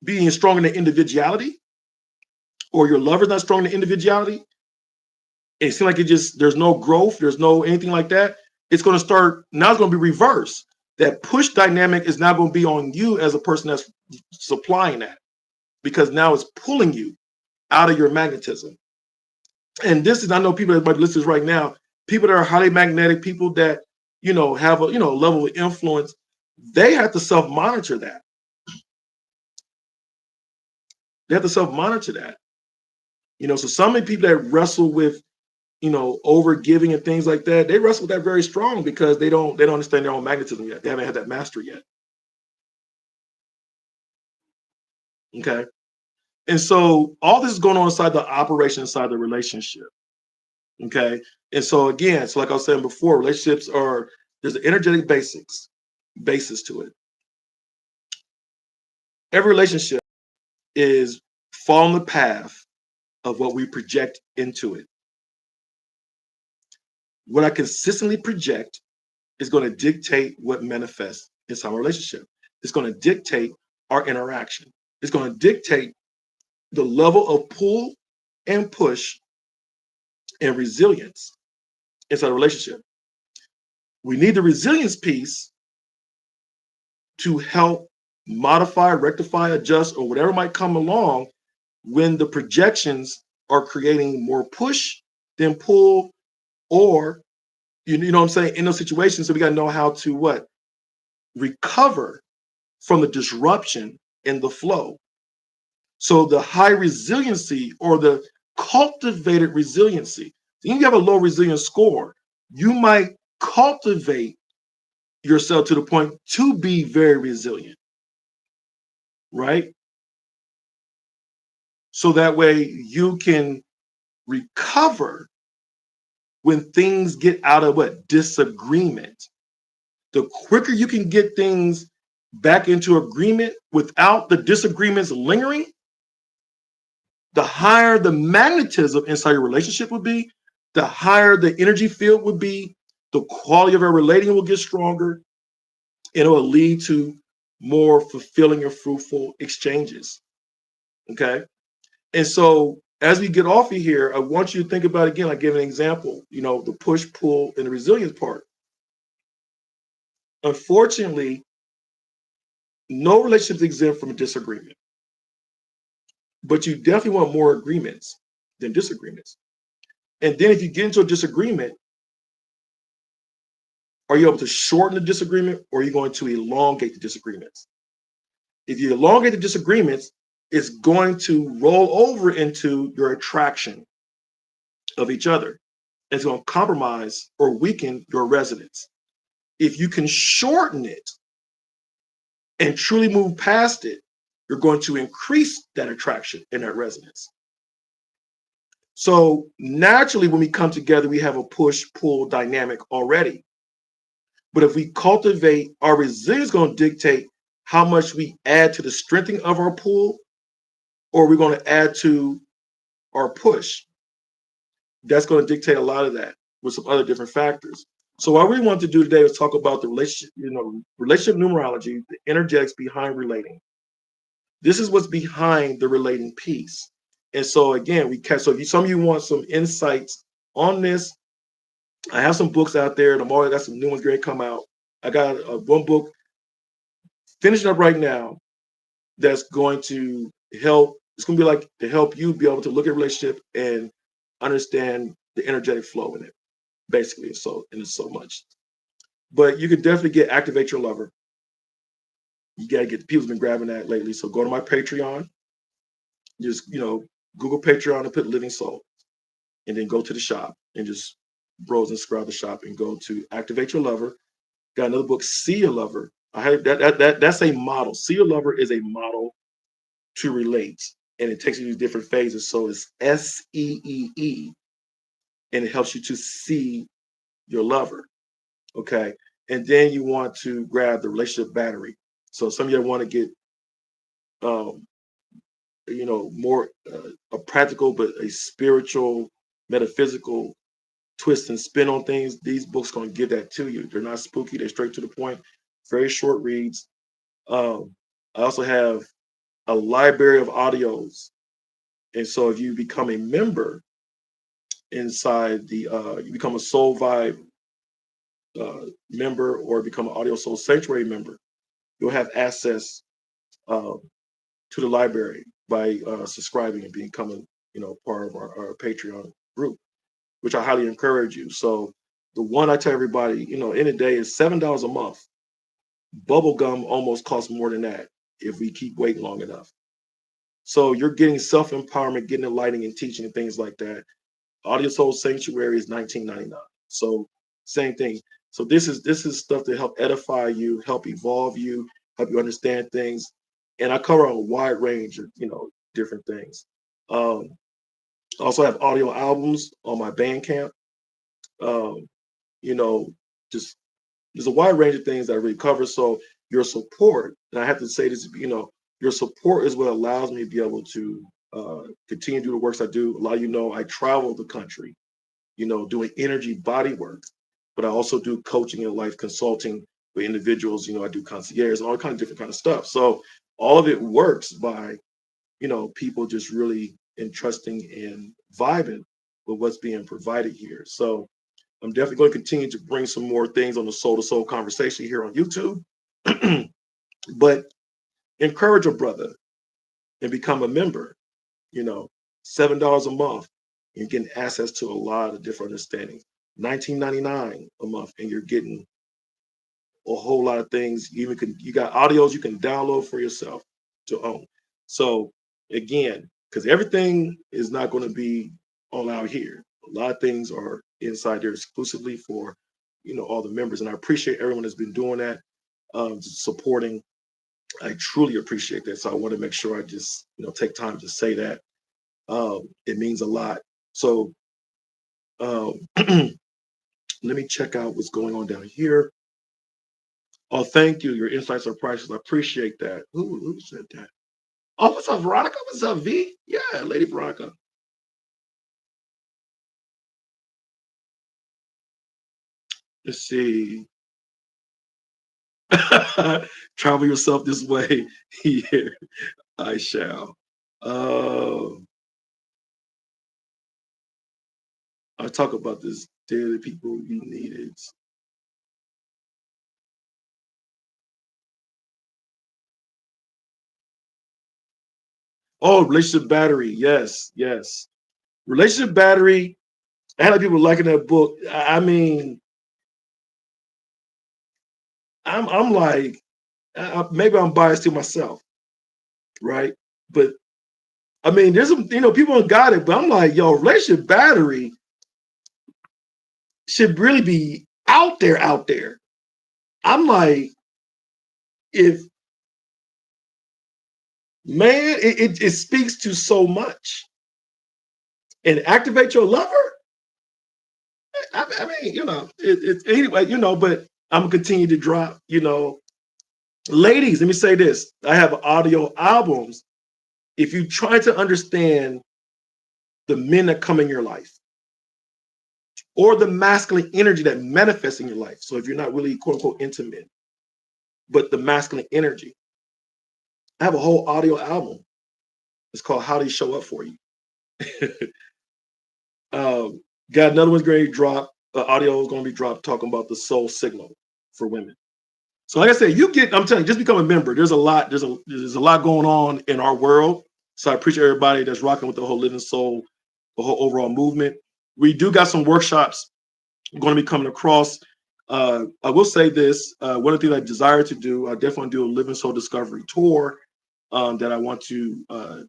being strong in their individuality, or your lover's not strong in the individuality, it seems like there's no growth, there's no anything like that. It's going to start now. It's going to be reversed. That push dynamic is now going to be on you as a person that's supplying that, because now it's pulling you out of your magnetism. And this is, I know people that might listen to this right now, people that are highly magnetic, people that have a level of influence, they have to self-monitor that. They have to self-monitor that. So some of the people that wrestle with over giving and things like that, they wrestle with that very strong because they don't understand their own magnetism yet. They haven't had that mastery yet. Okay. And so all this is going on inside the operation, inside the relationship. Okay. And so again, so like I was saying before, relationships there's an energetic basis to it. Every relationship is following the path of what we project into it. What I consistently project is going to dictate what manifests inside our relationship. It's going to dictate our interaction. It's going to dictate the level of pull and push and resilience inside a relationship. We need the resilience piece to help modify, rectify, adjust, or whatever might come along when the projections are creating more push than pull, or you know what I'm saying, in those situations. So we got to know how to recover from the disruption in the flow. So the high resiliency or the cultivated resiliency. You have a low resilience score, you might cultivate yourself to the point to be very resilient, right? So that way you can recover when things get out of disagreement. The quicker you can get things back into agreement without the disagreements lingering, the higher the magnetism inside your relationship would be, the higher the energy field would be, the quality of our relating will get stronger, and it will lead to more fulfilling and fruitful exchanges. Okay. And so as we get off of here, I want you to think about, again, like give an example, the push, pull, and the resilience part. Unfortunately, no relationship is exempt from a disagreement, but you definitely want more agreements than disagreements. And then if you get into a disagreement, are you able to shorten the disagreement, or are you going to elongate the disagreements? If you elongate the disagreements, it's going to roll over into your attraction of each other. It's going to compromise or weaken your resonance. If you can shorten it and truly move past it, you're going to increase that attraction and that resonance. So naturally, when we come together, we have a push-pull dynamic already. But if we cultivate our resilience, going to dictate how much we add to the strengthening of our pull, or we're going to add to our push. That's going to dictate a lot of that with some other different factors. So what I really want to do today is talk about the relationship, relationship numerology, the energetics behind relating. This is what's behind the relating piece. And so again, if some of you want some insights on this, I have some books out there. Tomorrow I got some new ones going to come out. I got one book finishing up right now that's going to help. It's going to be like to help you be able to look at a relationship and understand the energetic flow in it. Basically, it's so much. But you could definitely get Activate Your Lover. You got to get, people's been grabbing that lately. So go to my Patreon. Just, Google Patreon and put Living Soul. And then go to the shop and just browse and scroll the shop and go to Activate Your Lover. Got another book, See Your Lover. I have that's a model. See Your Lover is a model to relate. And it takes you to different phases. So it's SEEE. And it helps you to see your lover. Okay. And then you want to grab the relationship battery. So some of you want to get, more a practical, but a spiritual, metaphysical twist and spin on things. These books going to give that to you. They're not spooky. They're straight to the point. Very short reads. I also have a library of audios, and so if you become a member inside you become a Soul Vibe member or become an Audio Soul Sanctuary member, you'll have access uh, to the library by subscribing and becoming, part of our Patreon group, which I highly encourage you. So the one I tell everybody, in a day is $7 a month. Bubble gum almost costs more than that if we keep waiting long enough. So you're getting self empowerment, getting enlightening and teaching and things like that. Audio Soul Sanctuary is $19.99. So same thing. So this is stuff to help edify you, help evolve you, help you understand things. And I cover a wide range of different things. Um, I also have audio albums on my Bandcamp. Um, you know, just there's a wide range of things that I really cover. So your support, and I have to say this, your support is what allows me to be able to continue to do the works I do. A lot of I travel the country, doing energy body work, but I also do coaching and life consulting with individuals. I do concierge and all kind of different kind of stuff. So all of it works by, people just really entrusting and vibing with what's being provided here. So I'm definitely going to continue to bring some more things on the soul to soul conversation here on YouTube. But encourage a brother and become a member, you know, $7 a month. You're getting access to a lot of different understandings. 19.99 a month, and you're getting a whole lot of things. You got audios you can download for yourself to own. So again, because everything is not going to be all out here. A lot of things are inside there exclusively for all the members, and I appreciate everyone that's been doing that, supporting. I truly appreciate that. So I want to make sure I just take time to say that. It means a lot. So let me check out what's going on down here. Oh, thank you. Your insights are priceless. I appreciate that. Who said that? Oh, what's up, Veronica? What's up, V? Yeah, Lady Veronica. Let's see. Travel yourself this way. Yeah, I shall. Uh, I talk about this daily people you needed. Oh, relationship battery. Yes, yes. Relationship battery. I had people liking that book. I mean, I'm like, maybe I'm biased to myself, right? But I mean, there's some, people got it, but I'm like, yo, relationship battery should really be out there, out there. I'm like, if man, it speaks to so much. And activate your lover. I mean, it's anyway, but I'm gonna continue to drop, ladies. Let me say this: I have audio albums. If you try to understand the men that come in your life, or the masculine energy that manifests in your life. So if you're not really quote unquote into men, but the masculine energy, I have a whole audio album. It's called How They Show Up For You. Got another one's going to drop. Audio is going to be dropped talking about the soul signal for women. So like I said, I'm telling you, just become a member. There's a lot going on in our world. So I appreciate everybody that's rocking with the whole living soul, the whole overall movement. We do got some workshops going to be coming across. I will say this: one of the things I desire to do, I definitely do a Living Soul Discovery tour that I want to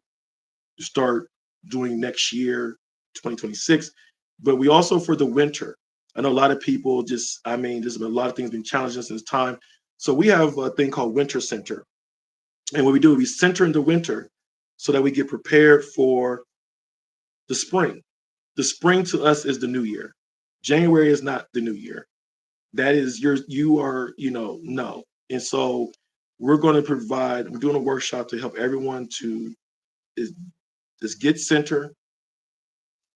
start doing next year, 2026. But we also for the winter. I know a lot of people there's been a lot of things been challenging since time. So we have a thing called Winter Center. And what we do, we center in the winter so that we get prepared for the spring. The spring to us is the new year. January is not the new year. That is you are, no. And so we're doing a workshop to help everyone to is, just get center.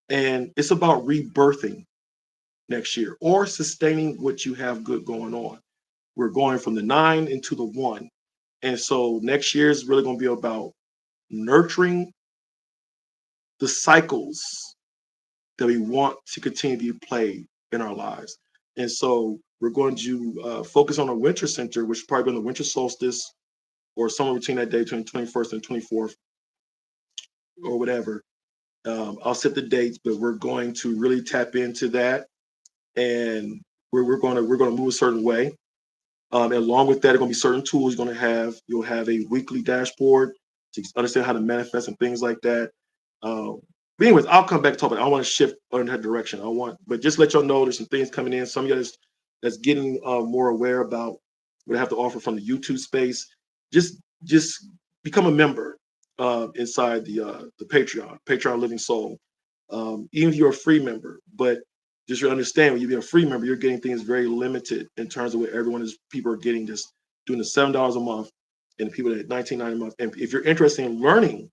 And it's about rebirthing next year, or sustaining what you have good going on. We're going from the 9 into the 1. And so next year is really going to be about nurturing the cycles that we want to continue to be played in our lives. And so we're going to focus on a winter center, which is probably on the winter solstice or somewhere between that day, between 21st and 24th or whatever. I'll set the dates, but we're going to really tap into that, and we're going to move a certain way. And along with that, there are going to be certain tools you're going to have. You'll have a weekly dashboard to understand how to manifest and things like that. But anyways, I'll come back to talk about it. I want to shift in that direction. But just let y'all know there's some things coming in. Some of you that's getting more aware about what I have to offer from the YouTube space. Just become a member inside the Patreon Living Soul. Even if you're a free member, but just to understand, when you be a free member, you're getting things very limited in terms of what people are getting, just doing the $7 a month, and the people at $19.90 a month. And if you're interested in learning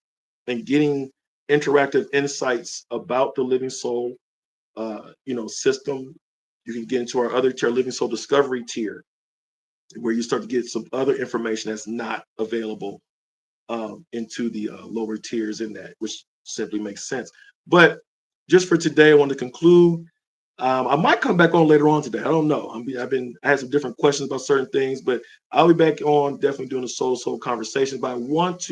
and getting interactive insights about the Living Soul, system, you can get into our other tier, Living Soul Discovery tier, where you start to get some other information that's not available into the lower tiers in that, which simply makes sense. But just for today, I want to conclude. I might come back on later on today. I don't know. I had some different questions about certain things, but I'll be back on definitely doing a soul conversation. But what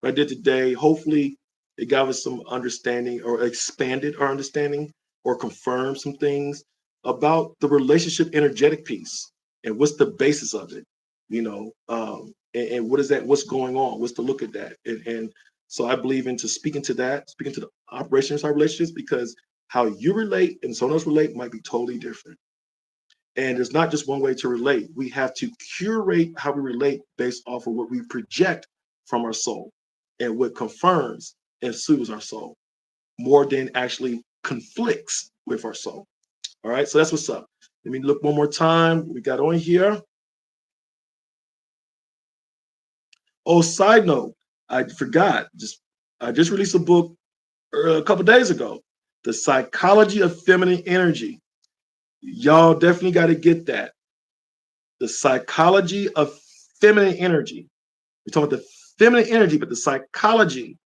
I did today, hopefully it gave us some understanding or expanded our understanding or confirmed some things about the relationship energetic piece and what's the basis of it, and what is that? What's going on? What's to look at that? And so I believe into speaking to the operations of our relationships, because how you relate and someone else relate might be totally different. And there's not just one way to relate. We have to curate how we relate based off of what we project from our soul and what confirms and soothes our soul more than actually conflicts with our soul. All right, so that's what's up. Let me look one more time. We got on here. Oh, side note, I forgot. I just released a book a couple days ago, The Psychology of Feminine Energy. Y'all definitely got to get that. The Psychology of Feminine Energy. We're talking about the feminine energy, but the psychology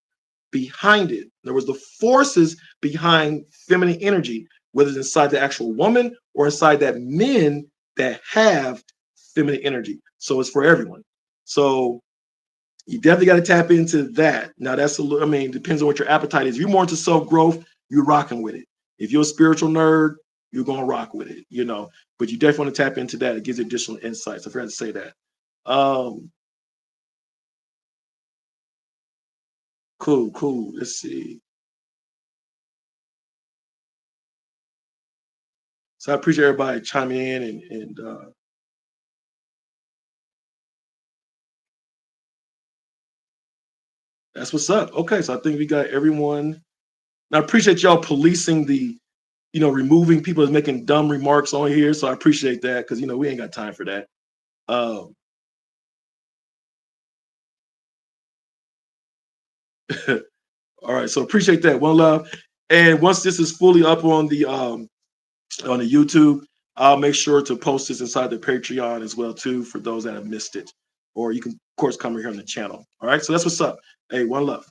behind it. There was the forces behind feminine energy, whether it's inside the actual woman or inside that men that have feminine energy. So it's for everyone. So you definitely got to tap into that. Now depends on what your appetite is. If you're more into self-growth, you're rocking with it. If you're a spiritual nerd, you're gonna rock with it, But you definitely want to tap into that. It gives you additional insights. I forgot to say that. Cool. Let's see. So I appreciate everybody chiming in and that's what's up. Okay, so I think we got everyone. And I appreciate y'all policing removing people that's making dumb remarks on here. So I appreciate that, because we ain't got time for that. Um, all right, so appreciate that. One love. And once this is fully up on the YouTube, I'll make sure to post this inside the Patreon as well too, for those that have missed it. Or you can, of course, come here on the channel. All right, so that's what's up. Hey, one love.